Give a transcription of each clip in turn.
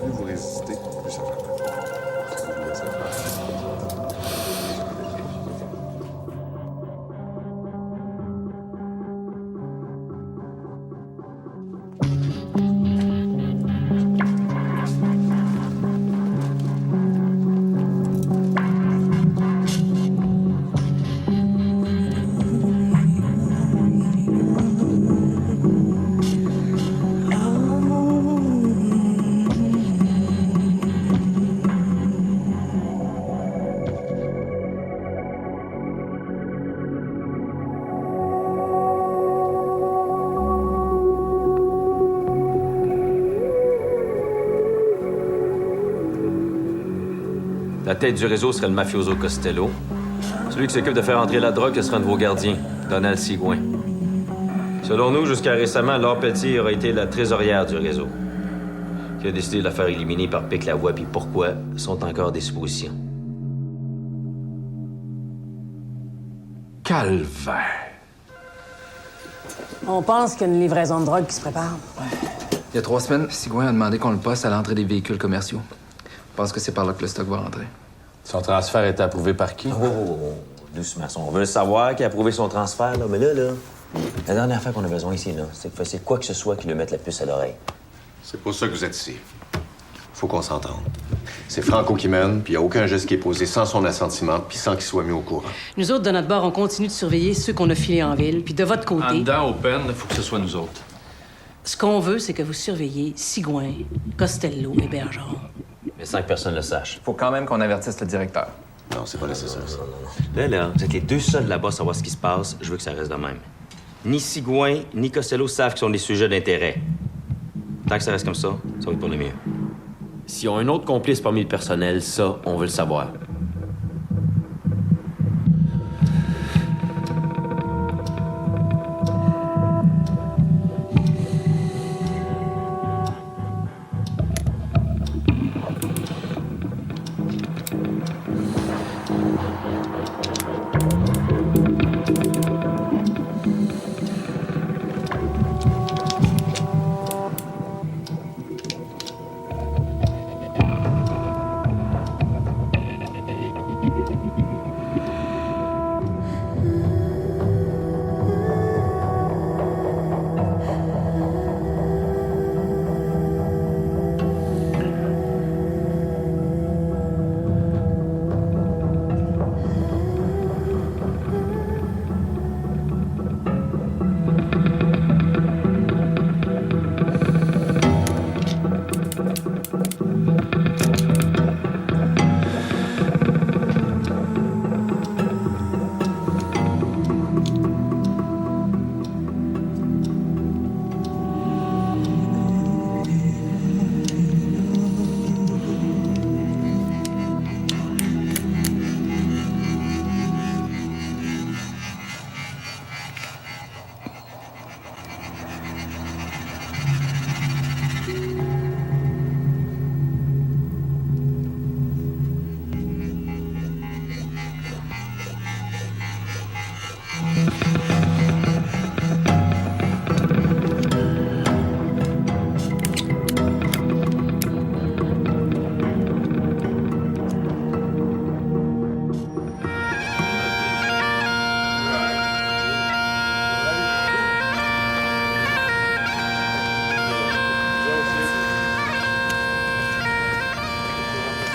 Plus vous résistez, plus ça fait mal. Si vous laissez faire. La tête du réseau serait le mafioso Costello. Celui qui s'occupe de faire entrer la drogue, ce sera un de vos gardiens, Donald Sigouin. Selon nous, jusqu'à récemment, Laure Pelletier aurait été la trésorière du réseau, qui a décidé de la faire éliminer par Pic-la-Voix, puis pourquoi sont encore des suppositions. Calvaire. On pense qu'il y a une livraison de drogue qui se prépare. Il y a 3 semaines, Sigouin a demandé qu'on le poste à l'entrée des véhicules commerciaux. Je pense que c'est par là que le stock va rentrer. Son transfert a été approuvé par qui? Oh, doucement. On veut savoir qui a approuvé son transfert, là. Mais là, la dernière fois qu'on a besoin ici, là, c'est que c'est quoi que ce soit qui lui mette la puce à l'oreille. C'est pour ça que vous êtes ici. Faut qu'on s'entende. C'est Franco qui mène, puis il n'y a aucun geste qui est posé sans son assentiment, puis sans qu'il soit mis au courant. Nous autres, de notre bord, on continue de surveiller ceux qu'on a filés en ville. Puis de votre En côté, dedans, open, il faut que ce soit nous autres. ce qu'on veut, c'est que vous surveillez Sigouin, Costello et Bergeron. Mais sans que personne le sache. Faut quand même qu'on avertisse le directeur. Non, c'est pas nécessaire, ça. Là, vous êtes les deux seuls là-bas à savoir ce qui se passe. Je veux que ça reste de même. Ni Sigouin, ni Costello savent qu'ils sont des sujets d'intérêt. Tant que ça reste comme ça va être pour le mieux. S'ils ont un autre complice parmi le personnel, ça, on veut le savoir.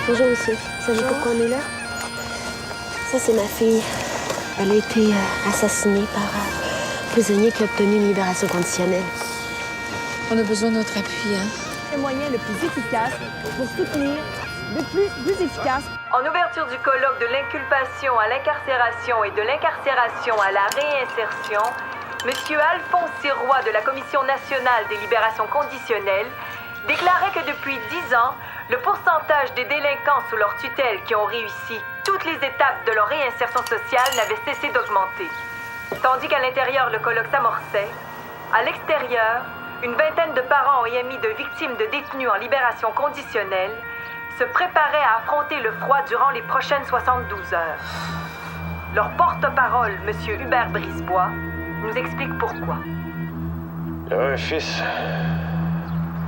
Bonjour, monsieur. Vous savez pourquoi on est là? Ça, c'est ma fille. Elle a été assassinée par un prisonnier qui a obtenu une libération conditionnelle. On a besoin de notre appui, hein? Le moyen le plus efficace pour soutenir, le plus efficace. En ouverture du colloque de l'inculpation à l'incarcération et de l'incarcération à la réinsertion, M. Alphonse Sirois de la Commission nationale des libérations conditionnelles déclarait que depuis 10 ans, le pourcentage des délinquants sous leur tutelle qui ont réussi toutes les étapes de leur réinsertion sociale n'avait cessé d'augmenter. Tandis qu'à l'intérieur, le colloque s'amorçait, à l'extérieur, une vingtaine de parents et amis de victimes de détenus en libération conditionnelle se préparaient à affronter le froid durant les prochaines 72 heures. Leur porte-parole, M. Hubert Brisebois, nous explique pourquoi. Il y avait un fils.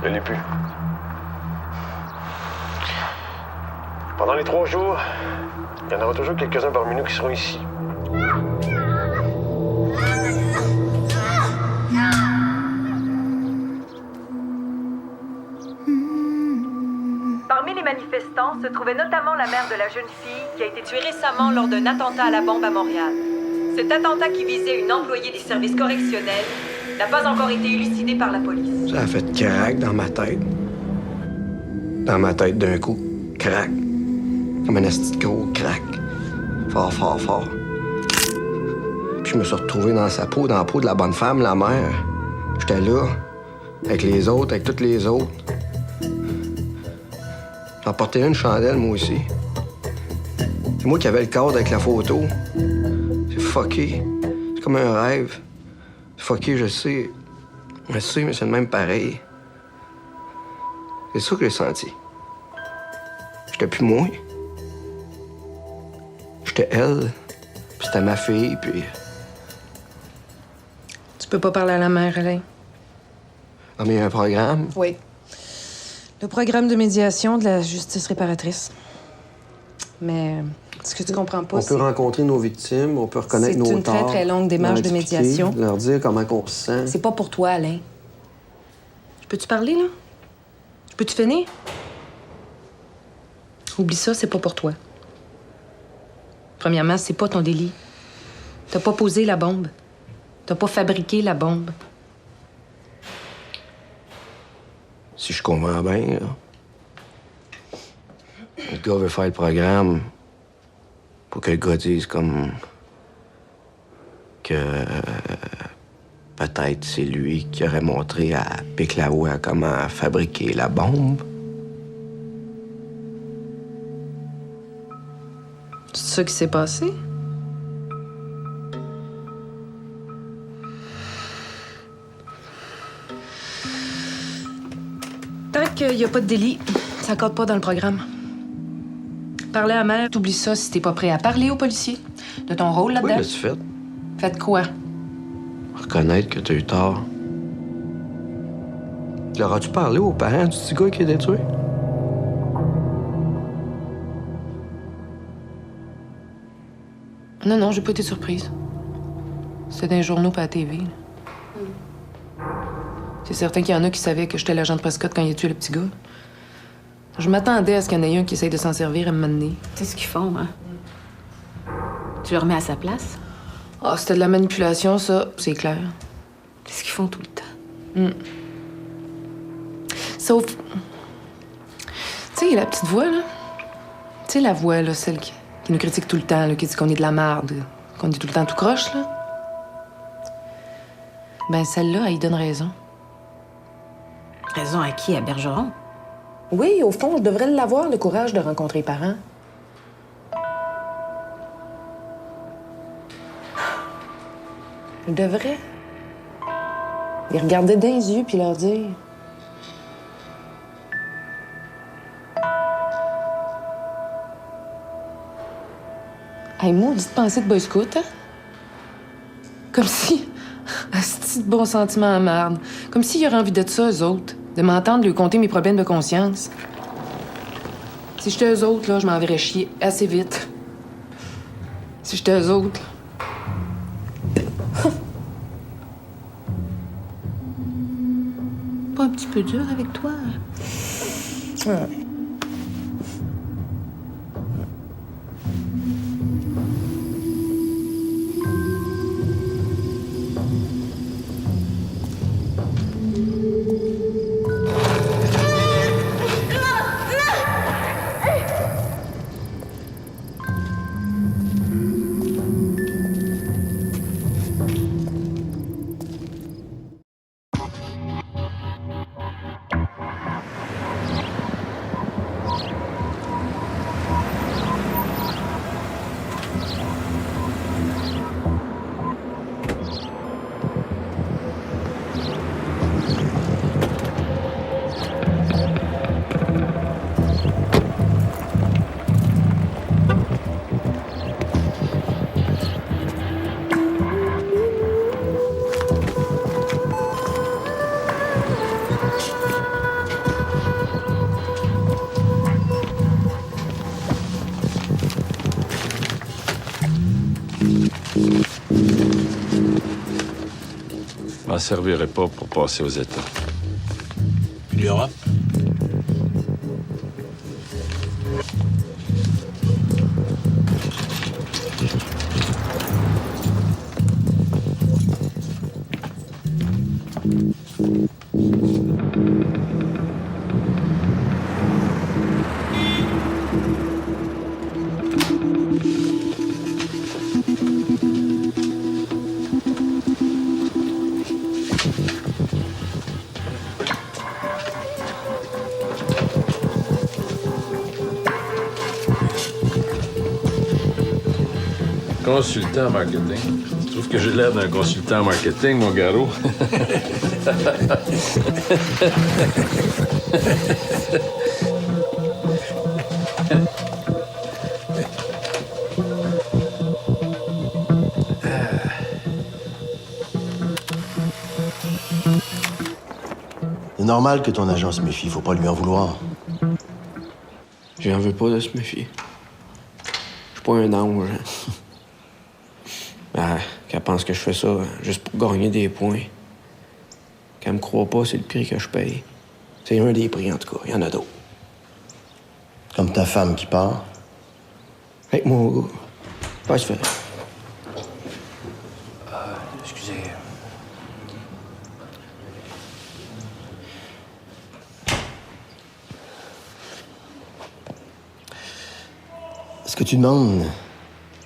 Je l'ai plus. Pendant les 3 jours, il y en aura toujours quelques-uns parmi nous qui seront ici. Parmi les manifestants se trouvait notamment la mère de la jeune fille qui a été tuée récemment lors d'un attentat à la bombe à Montréal. Cet attentat qui visait une employée des services correctionnels n'a pas encore été élucidé par la police. Ça a fait crac dans ma tête. Dans ma tête d'un coup. Crac. Comme un asti de gros crac. Fort, fort, fort. Puis je me suis retrouvé dans sa peau, dans la peau de la bonne femme, la mère. J'étais là, avec les autres, avec toutes les autres. J'en portais une chandelle, moi aussi. C'est moi qui avais le cadre avec la photo. C'est fucké. C'est comme un rêve. C'est fucké, je sais. Je sais, mais c'est le même pareil. C'est ça que j'ai senti. J'étais plus moi. J'étais elle. Puis c'était ma fille, puis... Tu peux pas parler à la mère, Alain. Ah, mais il y a un programme. Oui. Le programme de médiation de la justice réparatrice. Mais ce que tu comprends pas, On peut rencontrer nos victimes, on peut reconnaître nos torts. C'est une très, très longue démarche de médiation. Leur dire comment on se sent. C'est pas pour toi, Alain. Peux-tu parler, là? Peux-tu finir? Oublie ça, c'est pas pour toi. Premièrement, c'est pas ton délit. T'as pas posé la bombe. T'as pas fabriqué la bombe. Si je comprends bien, là, le gars veut faire le programme pour que le gars dise comme que peut-être c'est lui qui aurait montré à Pic-la-Voix comment fabriquer la bombe. C'est ça qui s'est passé? Tant qu'il n'y a pas de délit, ça compte pas dans le programme. Parler à la mère, t'oublies ça si t'es pas prêt à parler aux policiers de ton rôle là-dedans. Oui, l'as-tu fait? Faites quoi? Reconnaître que t'as eu tort. Leur as-tu parlé aux parents du petit gars qui est détruit? Non, j'ai pas été surprise. C'était dans les journaux pas à la TV. C'est certain qu'il y en a qui savaient que j'étais l'agent de Prescott quand il a tué le petit gars. Je m'attendais à ce qu'il y en ait un qui essaye de s'en servir à me mener. C'est ce qu'ils font, hein? Tu le remets à sa place? Ah, c'était de la manipulation, ça, c'est clair. C'est ce qu'ils font tout le temps. Sauf... Tu sais, la petite voix, là. Tu sais, la voix, là, celle qui nous critique tout le temps, là, qui dit qu'on est de la merde, qu'on est tout le temps tout croche, là. Ben, celle-là, elle y donne raison. Raison à qui? À Bergeron? Oui, au fond, je devrais l'avoir, le courage de rencontrer les parents. Je devrais. Les regarder dans les yeux puis leur dire... Hey, maudite pensée de boy scout, hein? Comme si... Asti de bon sentiment à marde. Comme s'ils auraient envie de ça, eux autres. De m'entendre lui conter mes problèmes de conscience. Si j'étais eux autres, là, je m'en verrais chier assez vite. Si j'étais eux autres, Pas un petit peu dur avec toi? m'en servirai pas pour passer aux États. Puis l'Europe? Consultant en marketing. Tu trouves que j'ai l'air d'un consultant en marketing, mon garot? C'est normal que ton agent se méfie, faut pas lui en vouloir. J'en veux pas de se méfier. Je suis pas un ange. Ben, qu'elle pense que je fais ça juste pour gagner des points. Qu'elle me croit pas, c'est le prix que je paye. C'est un des prix, en tout cas. Il y en a d'autres. Comme ta femme qui part. Avec mon gars. Ouais, je fais. Excusez. Ce que tu demandes,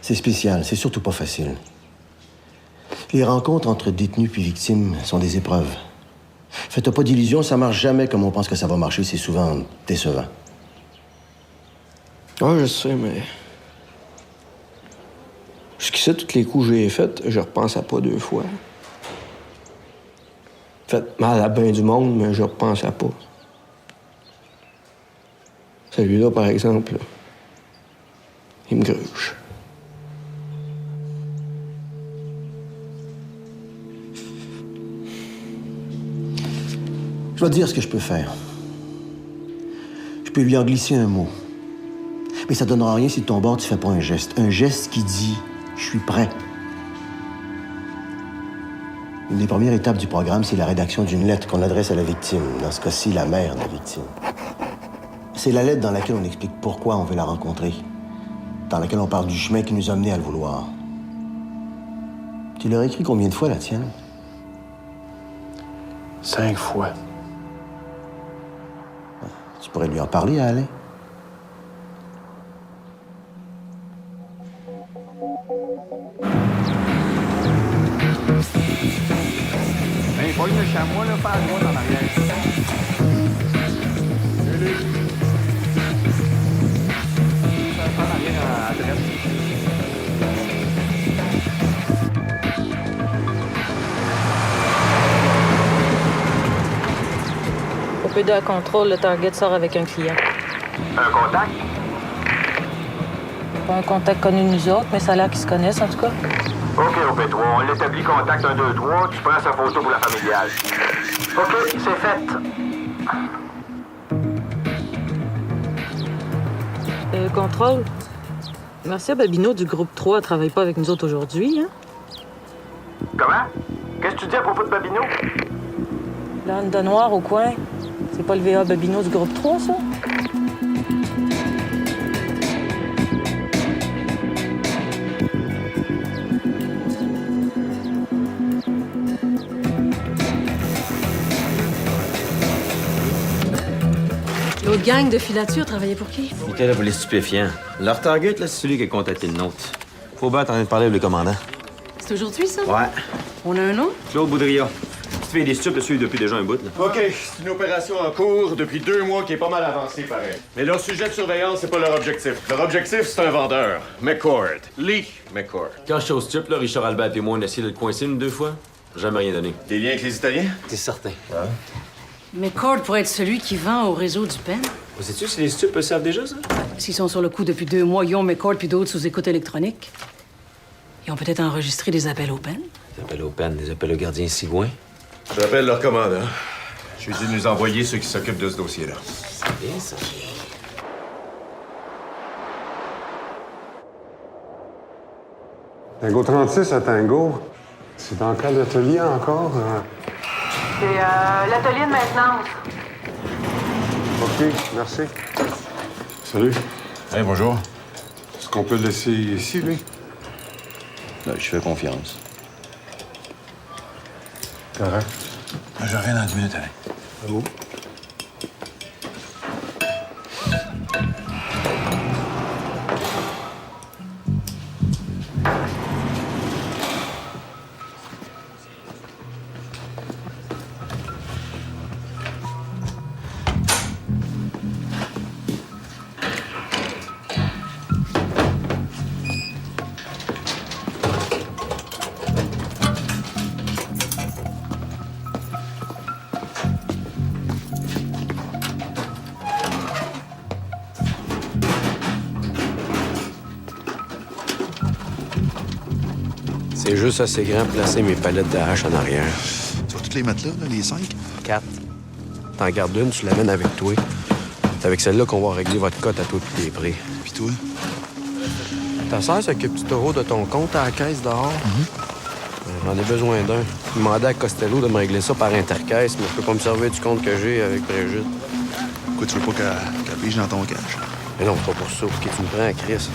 c'est spécial, c'est surtout pas facile. Les rencontres entre détenus puis victimes sont des épreuves. Faites-toi pas d'illusions, ça marche jamais comme on pense que ça va marcher, c'est souvent décevant. Ouais, je sais, mais... Jusqu'ici, tous les coups que j'ai faits, je repense à pas 2 fois. Fait mal à bien du monde, mais je repense à pas. Celui-là, par exemple, là, il me gruge. Je vais te dire ce que je peux faire. Je peux lui en glisser un mot. Mais ça donnera rien si de ton bord, tu fais pas un geste. Un geste qui dit « Je suis prêt ». Une des premières étapes du programme, c'est la rédaction d'une lettre qu'on adresse à la victime. Dans ce cas-ci, la mère de la victime. C'est la lettre dans laquelle on explique pourquoi on veut la rencontrer. Dans laquelle on parle du chemin qui nous a menés à le vouloir. Tu l'as écrit combien de fois, la tienne? 5 fois. Tu pourrais lui en parler à Alain. Hey, pas une chamois, là, pas à droite en arrière. Pas en arrière à droite. Au PD à contrôle, le target sort avec un client. Un contact? Pas un contact connu de nous autres, mais ça a l'air qu'ils se connaissent, en tout cas. OK, OP3, on l'établit contact 1, 2, 3, tu prends sa photo pour la familiale. OK, c'est fait. Contrôle. Marcia Babineau du groupe 3 travaille pas avec nous autres aujourd'hui, hein? Comment? Qu'est-ce que tu dis à propos de Babineau? L'âne de noir au coin. C'est pas le VA Babineau du groupe 3, ça? L'autre gang de filature travaillait pour qui? Il était là pour les stupéfiants. Leur target, là, c'est celui qui a contacté le nôtre. Faubert est en train de parler avec le commandant. C'est aujourd'hui, ça? Ouais. On a un nom? Claude Boudria. Tu fais des stupes le suivre depuis déjà un bout, là. OK, c'est une opération en cours depuis 2 mois qui est pas mal avancée, pareil. Mais leur sujet de surveillance, c'est pas leur objectif. Leur objectif, c'est un vendeur. McCord. Lee McCord. Quand je suis au stup, là, Richard Albert et moi, on a essayé de le coincer 2 fois. Jamais rien donné. Des liens avec les Italiens? T'es certain. McCord pourrait être celui qui vend au réseau du PEN. Vous sais-tu si les stupes savent déjà, ça? S'ils sont sur le coup depuis 2 mois, ils ont McCord puis d'autres sous écoute électronique. Ils ont peut-être enregistré des appels au PEN. Des appels au PEN, des appels au gardien Sigouin. J'appelle leur commandant. Je lui dis de nous envoyer ceux qui s'occupent de ce dossier-là. C'est bien, ça. Tango 36 à Tango. C'est dans quel atelier encore? C'est l'atelier de maintenance. OK, merci. Salut. Hey, bonjour. Est-ce qu'on peut le laisser ici, lui? Là, je fais confiance. Correct. Je reviens dans 10 minutes, allez. Allô? C'est juste assez grand pour placer mes palettes de hache en arrière. Tu vas toutes les mettre là, les 5? 4. T'en gardes une, tu l'amènes avec toi. C'est avec celle-là qu'on va régler votre cote à toi pis tes prix. Puis toi? Ta sœur s'occupe du taureau de ton compte à la caisse dehors? J'en ai besoin d'un. J'ai demandé à Costello de me régler ça par intercaisse, mais je peux pas me servir du compte que j'ai avec Brigitte. Pourquoi tu veux pas qu'elle pige dans ton cash? Mais non, pas pour ça. Pour qui tu me prends, Chris?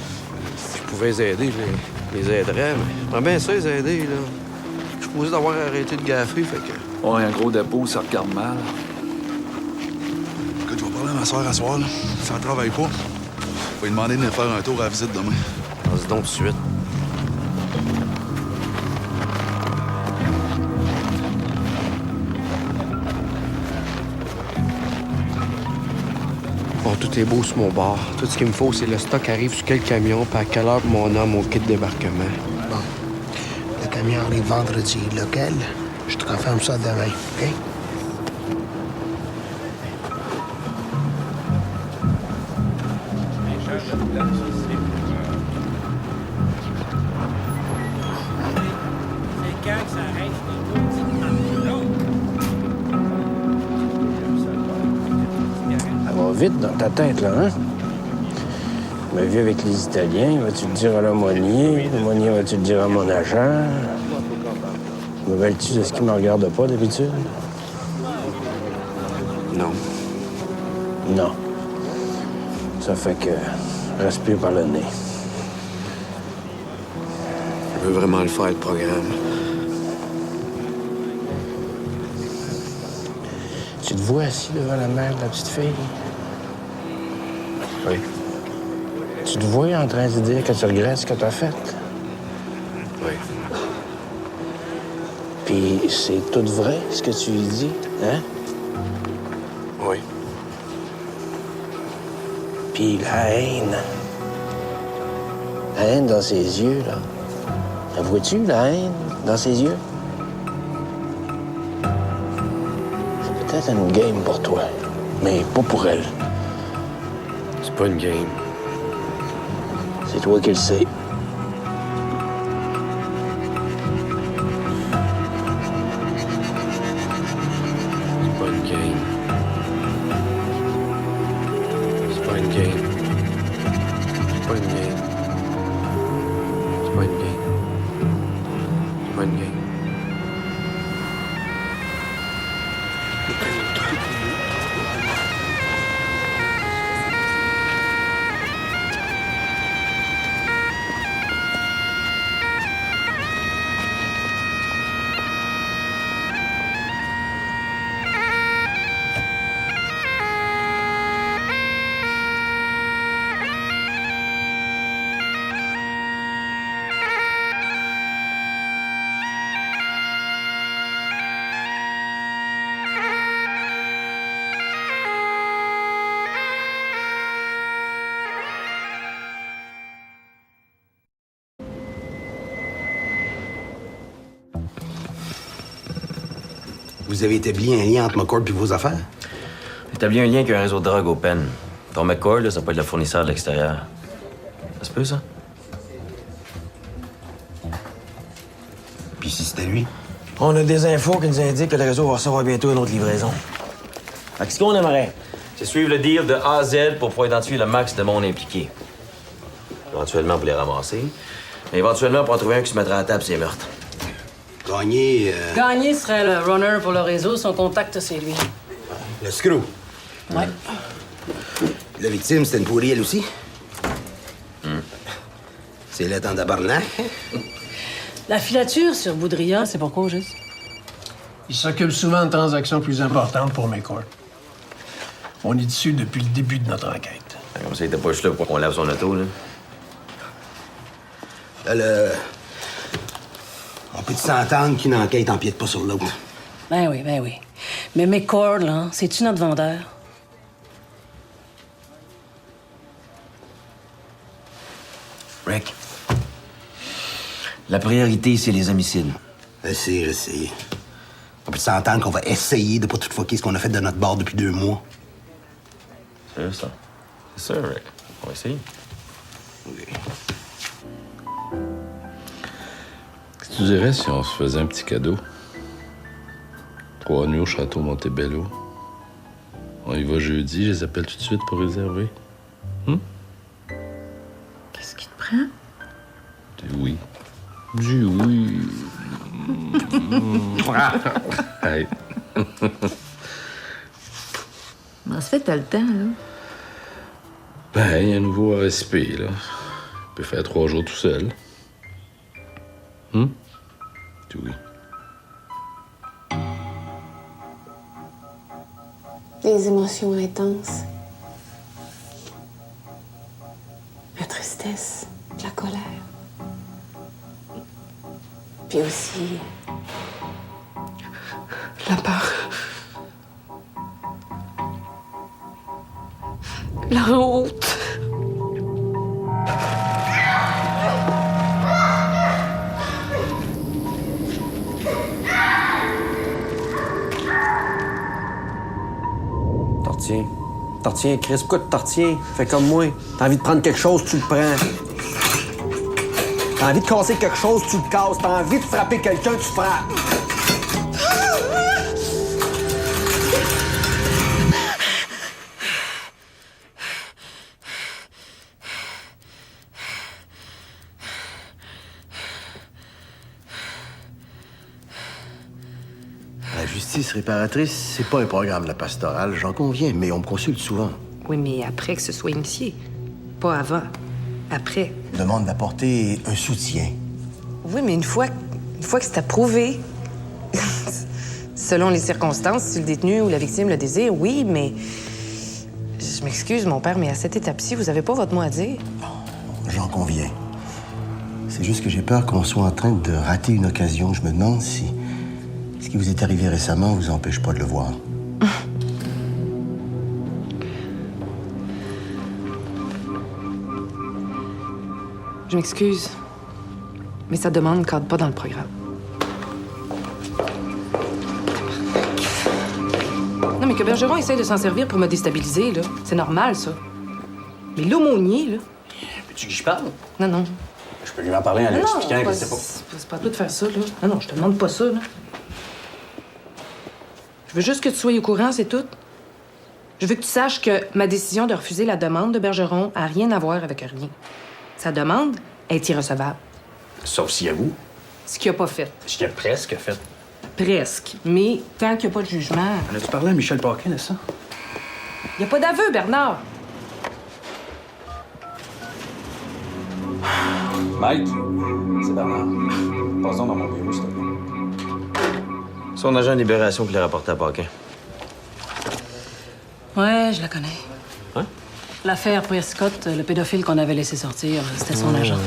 Si je pouvais les aider, je les aiderais, mais j'aimerais bien ça, les aider, là. Je suis supposé d'avoir arrêté de gaffer, fait que... Ouais, un gros dépôt, ça regarde mal. Écoute, je vais parler à ma soeur à soir, là. Si elle travaille pas, je vais lui demander de venir faire un tour à la visite demain. Vas-y donc tout de suite. Bon, tout est beau sur mon bord. Tout ce qu'il me faut, c'est le stock arrive sur quel camion, puis à quelle heure mon homme au kit de débarquement. Bon. Le camion arrive vendredi. Lequel? Je te confirme ça demain, OK? Ça va vite dans ta tête, là, hein? Je me vis avec les Italiens. Vas-tu le dire à l'aumônier? L'aumônier, vas-tu le dire à mon agent? Me mêles-tu de ce qui me regarde pas, d'habitude? Non. Non. Ça fait que... respire par le nez. Je veux vraiment le faire, le programme. Tu te vois assis devant la mère de la petite fille? Oui. Tu te vois en train de dire que tu regrettes ce que tu as fait? Oui. Puis c'est tout vrai, ce que tu lui dis, hein? Oui. Puis la haine. La haine dans ses yeux, là. La vois-tu, la haine dans ses yeux? C'est peut-être une game pour toi, mais pas pour elle. C'est pas une game. C'est toi qui le sais. C'est pas une game. C'est pas une game. C'est pas une game. C'est pas une game. C'est pas une game. Vous avez établi un lien entre McCord et vos affaires? Établis un lien avec un réseau de drogue au pen. Ton McCord, là, ça peut être le fournisseur de l'extérieur. Ça se peut, ça? Puis si c'était lui? On a des infos qui nous indiquent que le réseau va recevoir bientôt une autre livraison. Fait que ce qu'on aimerait, C'est suivre le deal de A à Z pour pouvoir identifier le max de monde impliqué. Éventuellement pour les ramasser, mais éventuellement pour en trouver un qui se mettra à la table ses meurtres. Gars, Gagné, Gagné serait le runner pour le réseau. Son contact, c'est lui. le screw. Ouais. La victime, c'était une pourrie, elle aussi? C'est là en tabarnak. La filature sur Boudria, c'est pourquoi, juste? Il s'occupe souvent de transactions plus importantes pour McCord. On est dessus depuis le début de notre enquête. Comme ça, il était pas juste là pour qu'on lave son auto, là. On peut s'entendre qu'une enquête empiète pas sur l'autre. Ben oui, ben oui. Mais McCord, là, c'est-tu notre vendeur? Rick, la priorité, c'est les homicides. Je sais. On peut s'entendre qu'on va essayer de pas tout fucker ce qu'on a fait de notre bord depuis 2 mois. C'est ça. C'est ça, Rick. On va essayer. Qu'est-ce que tu dirais si on se faisait un petit cadeau? 3 nuits au château Montebello. On y va jeudi, je les appelle tout de suite pour réserver. Qu'est-ce qui te prend? Du oui. Du oui. Hey. En fait, t'as le temps, là. Ben, il y a un nouveau ASP, là. Il peut faire 3 jours tout seul. Du oui. Les émotions intenses. La tristesse, la colère. Puis aussi la peur. La honte. T'en retiens, Chris. Pourquoi tu t'en retiens? Fais comme moi. T'as envie de prendre quelque chose, tu le prends. T'as envie de casser quelque chose, tu le casses. T'as envie de frapper quelqu'un, tu frappes. La justice réparatrice, c'est pas un programme de la pastorale, j'en conviens, mais on me consulte souvent. Oui, mais après que ce soit initié. Pas avant. Après. On demande d'apporter un soutien. Oui, mais une fois que c'est approuvé, selon les circonstances, si le détenu ou la victime le désire, oui, mais... Je m'excuse, mon père, mais à cette étape-ci, vous avez pas votre mot à dire. J'en conviens. C'est juste que j'ai peur qu'on soit en train de rater une occasion. Je me demande si ce qui vous est arrivé récemment vous empêche pas de le voir. Je m'excuse, mais sa demande ne cadre pas dans le programme. Non, mais que Bergeron essaye de s'en servir pour me déstabiliser, là, c'est normal, ça. Mais l'aumônier, là... Veux-tu que je parle? Non, non. Je peux lui en parler en lui expliquant que c'est pas... C'est pas à toi de faire ça, là. Non, non, je te demande pas ça, là. Je veux juste que tu sois au courant, c'est tout. Je veux que tu saches que ma décision de refuser la demande de Bergeron a rien à voir avec rien. Sa demande est irrecevable. Sauf s'il avoue. Ce qu'il a pas fait. Ce qu'il a presque fait. Presque. Mais tant qu'il n'y a pas de jugement... As-tu parlé à Michel Paquin de ça? Il n'y a pas d'aveu, Bernard. Mike, c'est Bernard. Passons dans mon bureau, s'il te plaît. Son agent de libération qui l'a rapporté à Paquin. Ouais, je la connais. Hein? L'affaire Prescott, le pédophile qu'on avait laissé sortir, c'était son agent.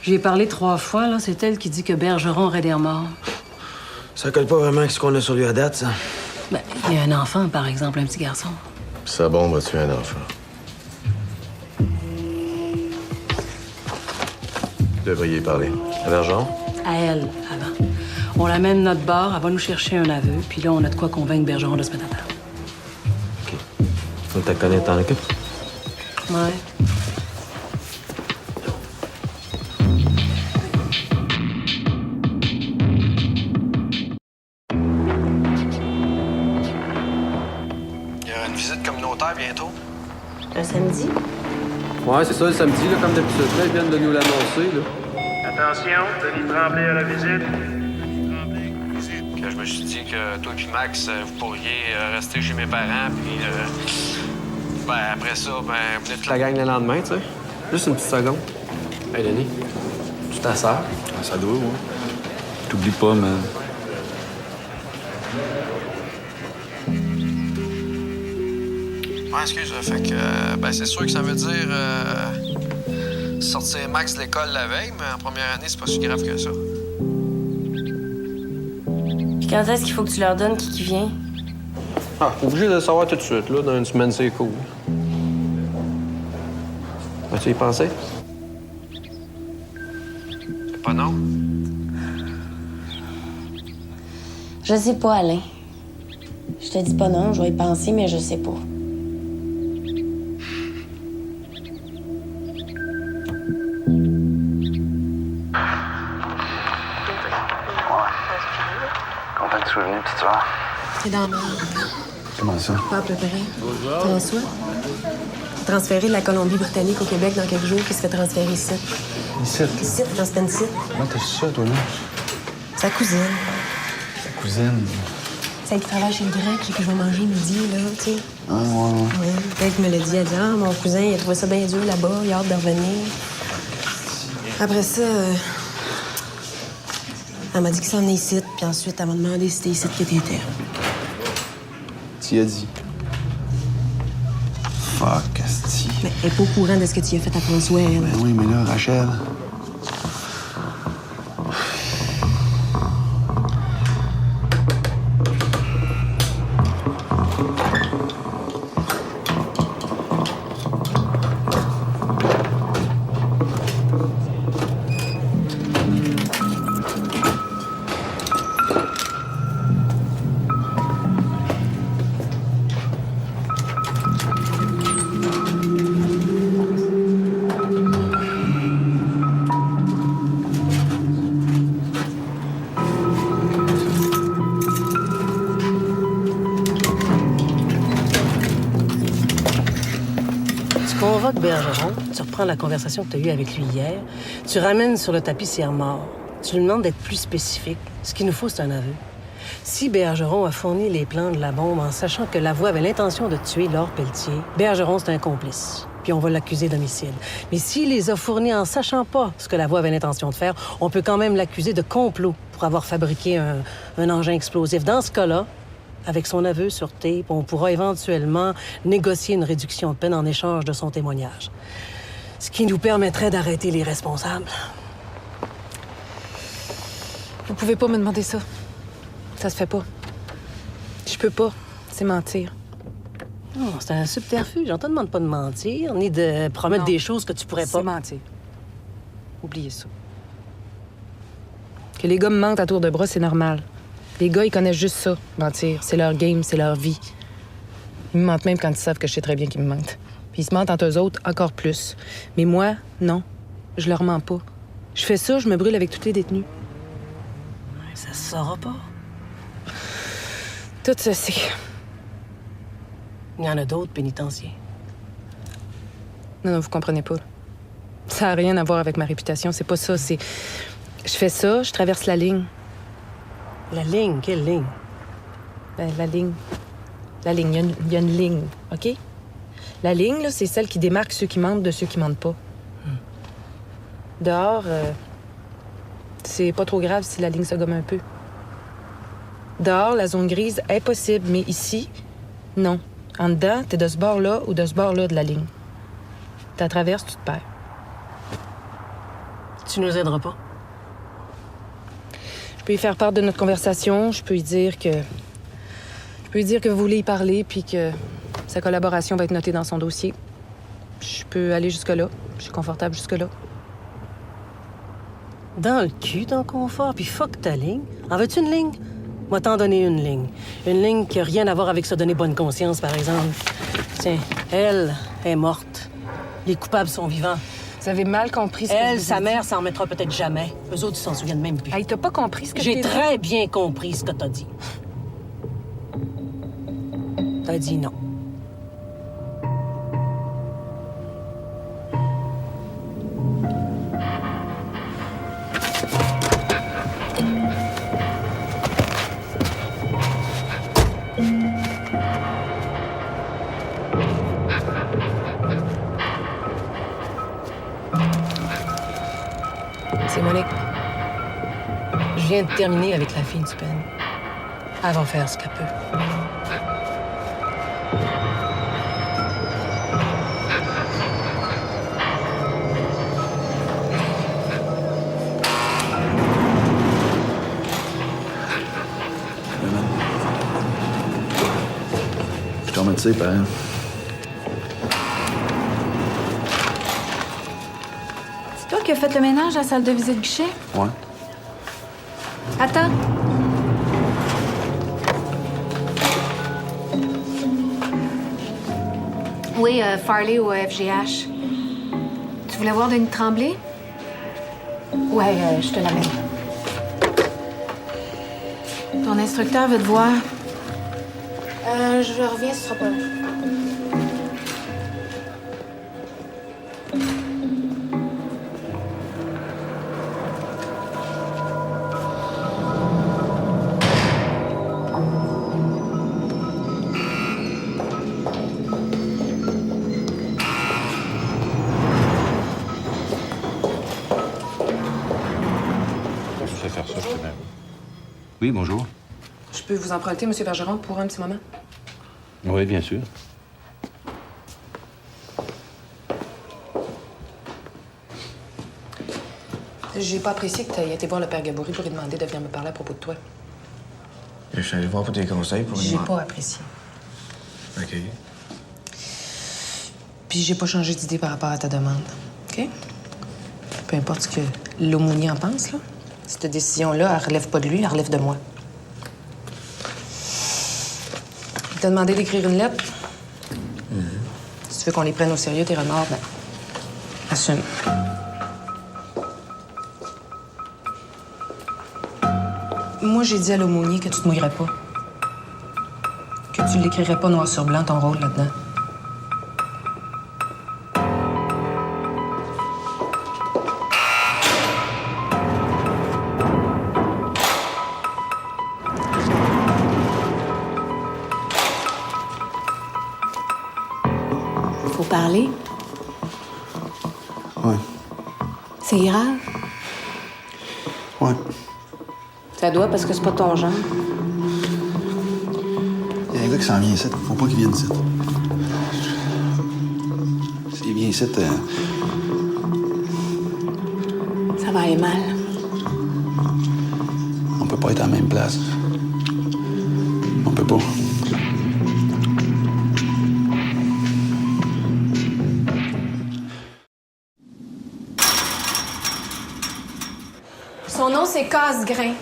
J'y ai parlé 3 fois, là. C'est elle qui dit que Bergeron aurait des remords. Ça colle pas vraiment avec ce qu'on a sur lui à date, ça. Ben, il y a un enfant, par exemple, un petit garçon. Ça bombe va tuer un enfant. Vous devriez y parler. À Bergeron? À elle, avant. On l'amène de notre bar, elle va nous chercher un aveu, puis là, on a de quoi convaincre Bergeron de se mettre à table. Faut que tu connais ton équipe. Ouais. Il y a une visite communautaire bientôt. Un samedi? Ouais, c'est ça, le samedi, là, comme d'habitude. Là, ils viennent de nous l'annoncer, là. Attention, Denis Tremblay à la visite. me suis dit que toi et Max, vous pourriez rester chez mes parents, puis après ça, venez toute la gang le lendemain, tu sais. Juste une petite seconde. Hey, Denis, tu ta sœur? Ah, ça doit, ouais. T'oublies pas, man. Ouais, excuse, fait que, c'est sûr que ça veut dire sortir Max de l'école la veille, mais en première année, c'est pas si grave que ça. Puis quand est-ce qu'il faut que tu leur donnes qui vient? Ah, obligé de le savoir tout de suite, là. Dans une semaine, c'est cool. As-tu y pensé? C'est pas non? Je sais pas, Alain. Je te dis pas non, je vais y penser, mais je sais pas. Content que tu sois venu, petite soeur. C'est dans le... Comment ça? Pas préparé. François? Transféré de la Colombie-Britannique au Québec dans quelques jours, qui se fait transférer ici. Ici? Ici, dans Spencer. Comment t'as su ça, toi, là? Sa cousine. Ta cousine. Celle qui travaille chez le grec, chez qui je vais manger midi, là, tu sais. Ah, ouais. Oui. Elle qui me l'a dit, elle dit, ah, mon cousin, il a trouvé ça bien dur là-bas, il a hâte de revenir. Après ça, elle m'a dit que ça venait ici, puis ensuite, elle m'a demandé si c'était ici que t'étais. Tu y as dit. Fuck, asti. Mais elle est pas au courant de ce que tu as fait à François, elle. Ben oui, mais là, Rachel. Convoque Bergeron, tu reprends la conversation que tu as eue avec lui hier, tu ramènes sur le tapis ses remords. Tu lui demandes d'être plus spécifique. Ce qu'il nous faut, c'est un aveu. Si Bergeron a fourni les plans de la bombe en sachant que Lavoie avait l'intention de tuer Laure Pelletier, Bergeron, c'est un complice. Puis on va l'accuser d'homicide. Mais s'il les a fournis en sachant pas ce que Lavoie avait l'intention de faire, on peut quand même l'accuser de complot pour avoir fabriqué un engin explosif. Dans ce cas-là, avec son aveu sur tape, on pourra éventuellement négocier une réduction de peine en échange de son témoignage. Ce qui nous permettrait d'arrêter les responsables. Vous pouvez pas me demander ça. Ça se fait pas. Je peux pas. C'est mentir. Non, c'est un subterfuge. On te demande pas de mentir, ni de promettre des choses que tu pourrais pas. C'est mentir. Oubliez ça. Que les gars me mentent à tour de bras, c'est normal. Les gars, ils connaissent juste ça, mentir. C'est leur game, c'est leur vie. Ils me mentent même quand ils savent que je sais très bien qu'ils me mentent. Puis ils se mentent entre eux autres encore plus. Mais moi, non. Je leur mens pas. Je fais ça, je me brûle avec tous les détenus. Ça se saura pas. Tout ça, c'est... Il y en a d'autres pénitenciers. Non, vous comprenez pas. Ça n'a rien à voir avec ma réputation, c'est pas ça, c'est... Je fais ça, je traverse la ligne. La ligne? Quelle ligne? La ligne. La ligne. Il y a une ligne, OK? La ligne, là, c'est celle qui démarque ceux qui mentent de ceux qui mentent pas. Dehors, c'est pas trop grave si la ligne se gomme un peu. Dehors, la zone grise est possible, mais ici, non. En dedans, t'es de ce bord-là ou de ce bord-là de la ligne. Tu la traverses, tu te perds. Tu nous aideras pas? Je peux lui faire part de notre conversation. Je peux lui dire que vous voulez y parler puis que sa collaboration va être notée dans son dossier. Je peux aller jusque-là. Je suis confortable jusque-là. Dans le cul, ton confort, puis fuck ta ligne. En veux-tu une ligne? Moi, t'en donner une ligne. Une ligne qui a rien à voir avec se donner bonne conscience, par exemple. Tiens, elle est morte. Les coupables sont vivants. Vous avez mal compris ce que elle, sa mère, s'en remettra peut-être jamais. Eux autres, ils s'en souviennent même plus. Hey, t'as pas compris ce que J'ai très bien compris ce que t'as dit. T'as dit non. C'est Monique. Je viens de terminer avec la fille du pen. Elle va faire ce qu'elle peut. Je t'en remercie, pareil. C'est toi qui as fait le ménage à la salle de visite guichet? Ouais. Attends. Oui, Farley au FGH. Tu voulais voir Denis Tremblay? Ouais, je te l'amène. Ton instructeur veut te voir. Je reviens, ce sera pas long. Je sais faire ça, je te mets. Oui, bonjour. Je peux vous emprunter, M. Bergeron, pour un petit moment? Oui, bien sûr. J'ai pas apprécié que tu aies été voir le père Gabory pour lui demander de venir me parler à propos de toi. Je suis allé voir pour des conseils pour J'ai pas apprécié. OK. Puis j'ai pas changé d'idée par rapport à ta demande. OK? Peu importe ce que l'aumônier en pense, là. Cette décision-là, elle relève pas de lui, elle relève de moi. Il t'a demandé d'écrire une lettre. Si tu veux qu'on les prenne au sérieux, tes remords, ben, assume. Moi, j'ai dit à l'aumônier que tu te mouillerais pas. Que tu l'écrirais pas noir sur blanc, ton rôle là-dedans. Faut parler. Ouais. C'est grave. Ouais. Ça doit parce que c'est pas ton genre. Il y a un gars qui s'en vient ici. Faut pas qu'il vienne ici. S'il vient ici, Ça va aller mal. on peut pas être à la même place. On peut pas. Son nom, c'est Casgrain.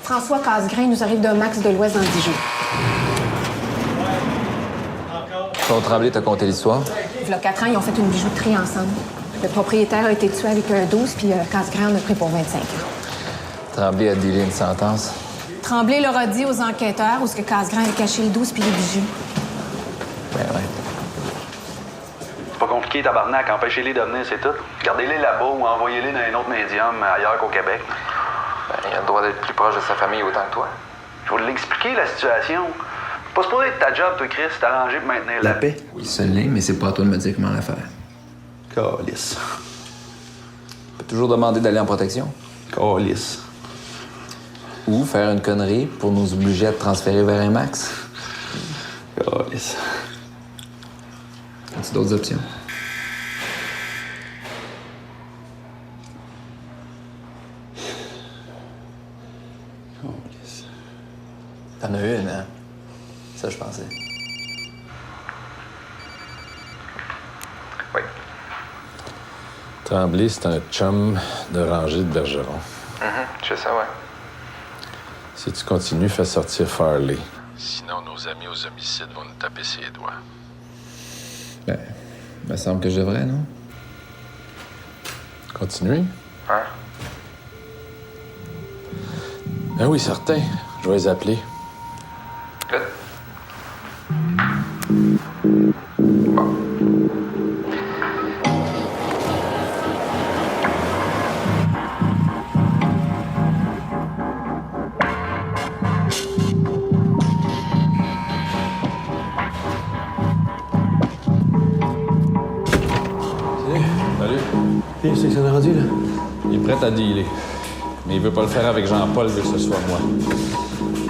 François Casgrain nous arrive d'un max de l'Ouest dans 10 jours. Ton Tremblay t'a conté l'histoire? Il y a 4 ans, ils ont fait une bijouterie ensemble. Le propriétaire a été tué avec un 12, puis Casgrain en a pris pour 25 ans. Tremblay a délai une sentence. Tremblay leur a dit aux enquêteurs où ce que Casgrain avait caché le 12 puis les bijoux. Ben ouais. C'est pas compliqué, tabarnak. Empêchez-les de venir, c'est tout. Gardez-les là-bas ou envoyez-les dans un autre médium ailleurs qu'au Québec. Ben, il a le droit d'être plus proche de sa famille autant que toi. Je vais l'expliquer, la situation. C'est pas supposé être ta job, toi, Chris. C'est arrangé pour maintenir la paix. Oui, ça l'est, mais c'est pas à toi de me dire comment la faire. Calice. Tu peux toujours demander d'aller en protection. Calice. Ou faire une connerie pour nous obliger à te transférer vers un max. Calice. As-tu d'autres options? Calice. T'en as une, hein? Ça, je pensais. Oui. Tremblay, c'est un chum de rangée de Bergeron. Je sais ça, ouais. Si tu continues, fais sortir Farley. Sinon, nos amis aux homicides vont nous taper ses doigts. Ben, il me semble que je devrais, non? Continuer? Hein? Ben oui, certain. Je vais les appeler. Good. Salut. Puis, c'est que ça en est rendu, là? Il est prêt à dealer. Mais il veut pas le faire avec Jean-Paul, il veut que ce soit moi.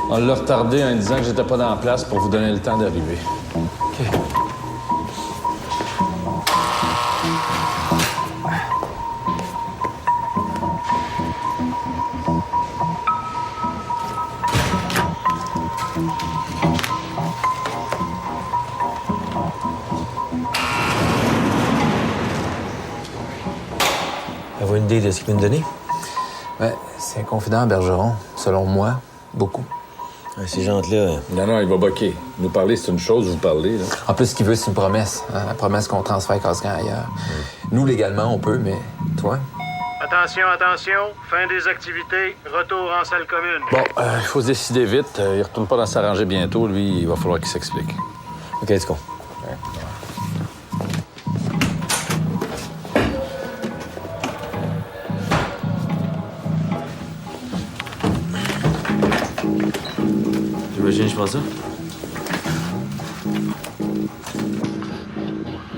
On l'a retardé en disant que j'étais pas dans la place pour vous donner le temps d'arriver. OK. Avez-vous une idée de ce qu'il veut nous donner? Ouais, c'est un confident à Bergeron. Selon moi, beaucoup. Ces gens-là... Non, il va boquer. Nous parler, c'est une chose, vous parlez, là. En plus, ce qu'il veut, c'est une promesse. Hein, la promesse qu'on transfère Casgrain ailleurs. Nous, légalement, on peut, mais toi? Attention, fin des activités, retour en salle commune. Bon, il faut se décider vite. Il retourne pas dans s'arranger bientôt. Lui, il va falloir qu'il s'explique. OK, let's go. Ouais. T'imagines, je pense ça?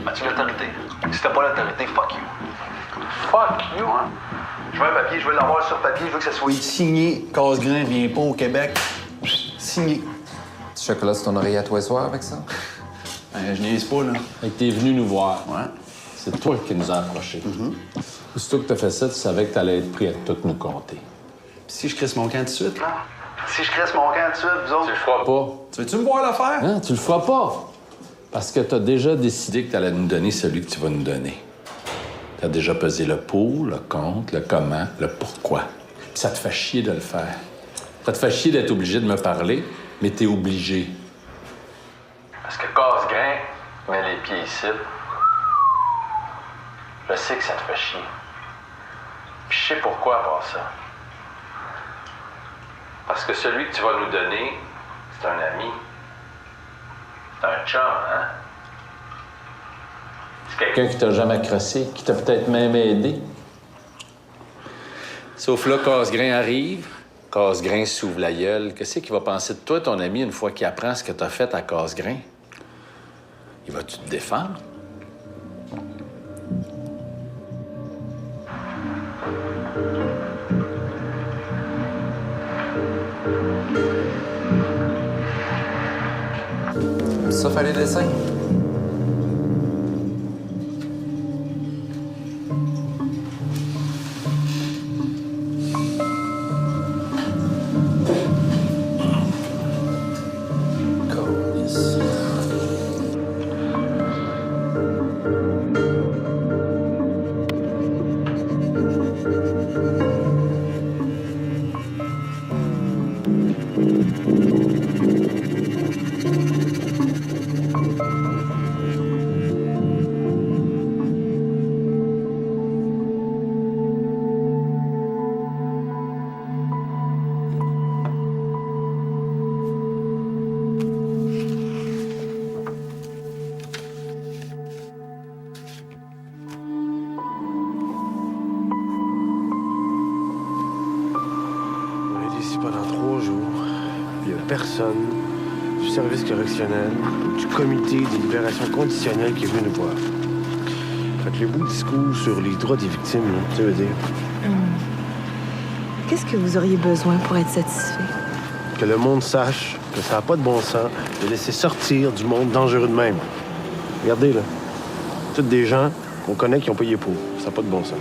As-tu l'autorité? Si t'as pas l'autorité, fuck you. Fuck you, hein? Je veux un papier, je veux l'avoir sur papier, je veux que ça soit signé. Casgrain vient pas au Québec. Signé. Petit chocolat sur ton oreille à toi ce soir avec ça? Je niaise pas, là. Fait que t'es venu nous voir. Ouais. C'est toi qui nous as approchés. Aussitôt que t'as fait ça, tu savais que t'allais être prêt à tout nous compter. Si je crisse mon camp tout de suite, là? Si je crisse mon camp tout de suite, vous autres... Tu le feras pas. Tu veux-tu me voir le faire? Non, tu le feras pas. Parce que t'as déjà décidé que t'allais nous donner celui que tu vas nous donner. T'as déjà pesé le pour, le contre, le comment, le pourquoi. Puis ça te fait chier de le faire. Ça te fait chier d'être obligé de me parler, mais t'es obligé. Parce que Casgrain met les pieds ici. Je sais que ça te fait chier. Puis je sais pourquoi à part ça. Parce que celui que tu vas nous donner, c'est un ami. C'est un chum, hein? C'est Quelqu'un qui t'a jamais crossé, qui t'a peut-être même aidé. Sauf là, Casgrain arrive, Casgrain s'ouvre la gueule. Qu'est-ce qu'il va penser de toi, ton ami, une fois qu'il apprend ce que t'as fait à Casgrain? Il va-tu te défendre? Ça fait les dessins. Personne du service correctionnel ou du comité des libérations conditionnelles qui est venu nous voir. Fait que le beau discours sur les droits des victimes, là, ça veut dire Qu'est-ce que vous auriez besoin pour être satisfait? que le monde sache que ça n'a pas de bon sens de laisser sortir du monde dangereux de même. Regardez, là. Toutes des gens qu'on connaît qui ont payé pour. Ça n'a pas de bon sens.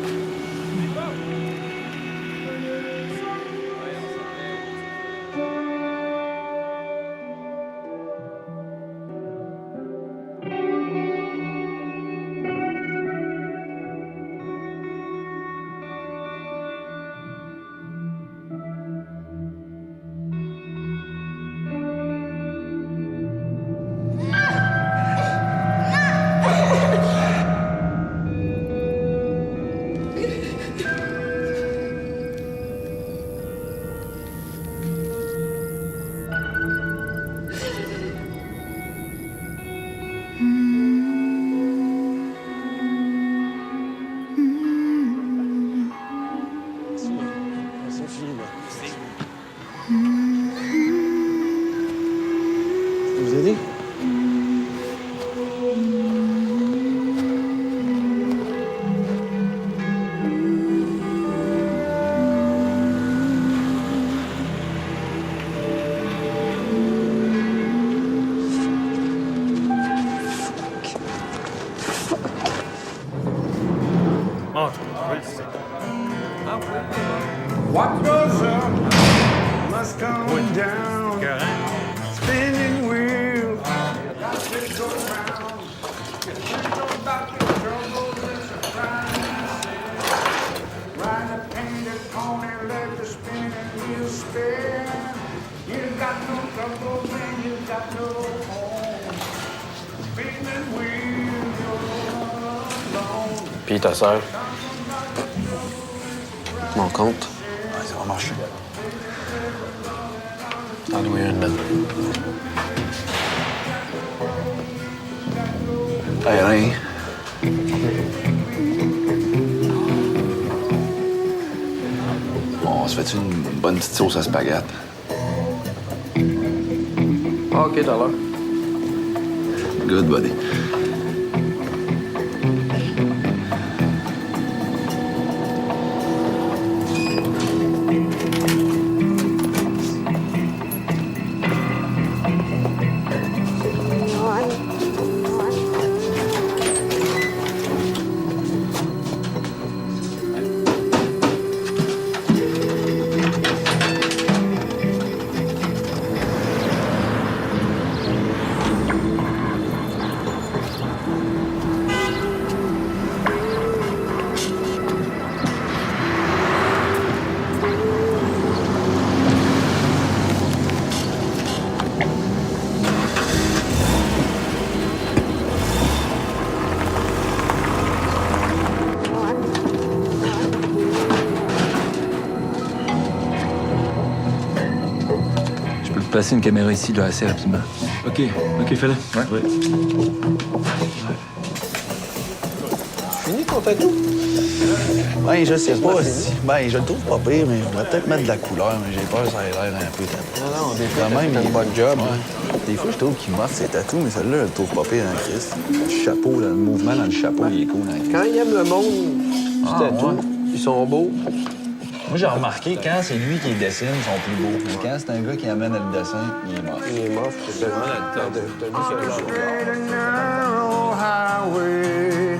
What goes up must come down. Spinning wheel. Got to go round. You should know about your troubles and surprises. Ride a painted pony, let the spinning wheel spin. You got no troubles and you got no home. Spinning wheel, you're alone. Puis ta sœur? Mon compte? Ouais, ça va marcher. T'en louer une, Ben. Hey, rien. Bon, on se fait une bonne petite sauce à spaghette? Ah, OK, tout à l'heure. Good, buddy. Passer une caméra ici, là, assez rapidement. OK, fais-le. Ouais. Fini ton tatou? Ben, je sais pas. Ben, je le trouve pas pire, mais je devrais peut-être mettre de la couleur, mais j'ai peur que ça ait l'air un peu tatou. Non, des fois, quand même, il fait un bon job. Ouais. Des fois, je trouve qu'il moffe ses tatous, mais celle-là, je le trouve pas pire en Christ. Le chapeau, là, le mouvement dans le chapeau, il est cool. Hein. Quand il aime le monde du tatou, ils sont beaux. Moi, j'ai remarqué, quand c'est lui qui les dessine, ils sont plus beaux. Mais quand c'est un gars qui amène le dessin, il est moche. Il est moche, c'est tellement la tête. T'as vu ce genre. Narrow highway.